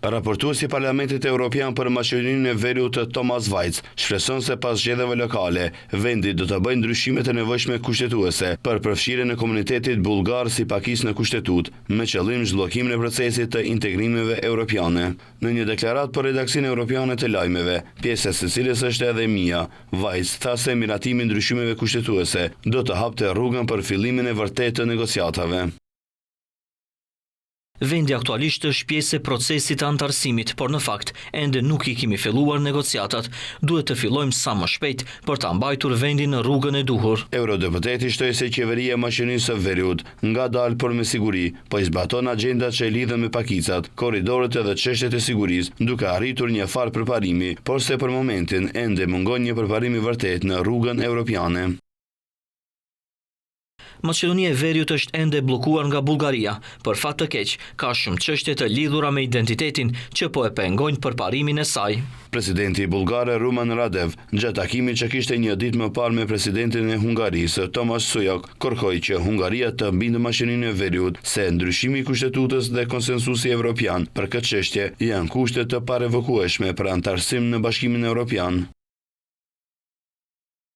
Raportuesi i Parlamentit Evropian për Maqedoninë e Veriut Thomas Vajc shpreson se pas zgjedhjeve lokale, vendi do të bëjë ndryshimet e nevojshme kushtetuese për përfshirjen e komunitetit bullgar si pakisë në kushtetutë, me qëllim zhbllokimin e procesit të integrimeve europiane. Në një deklaratë për redaksinë europiane të lajmeve, pjesë e cilës është edhe mia, Vajc tha se miratimi i ndryshimeve kushtetuese do të hapte rrugën për fillimin e vërtetë të negociatave. Vendi aktualisht është pjesë e procesit të antarësimit, por në fakt, ende nuk i kemi filluar negociatat. Duhet të fillojmë sa më shpejt për ta mbajtur vendin në rrugën e duhur. Eurodeputati shtoi se qeveria e Maqedonisë së Veriut ngadalë por me siguri, po i zbaton agjendat që e lidhen me pakicat, korridorët edhe çështjet e sigurisë, duke arritur një farë përparimi, por se për momentin ende mungon një përparim i vërtet në rrugën europiane. Maqedonia e Veriut është ende bllokuar nga Bullgaria. Për fat të keq, ka shumë çështje të lidhura me identitetin që po e pengojnë përparimin e saj. Presidenti bulgar Rumen Radev, gjatë takimit që kishte një ditë më parë me presidentin e Hungarisë, Thomas Sujok, kërkoi që Hungaria të mbindë Maqedoninë e Veriut se ndryshimi i kushtetutës dhe konsensusi evropian për këtë çështje janë kushte të parevokueshme për antarësim në Bashkimin Evropian.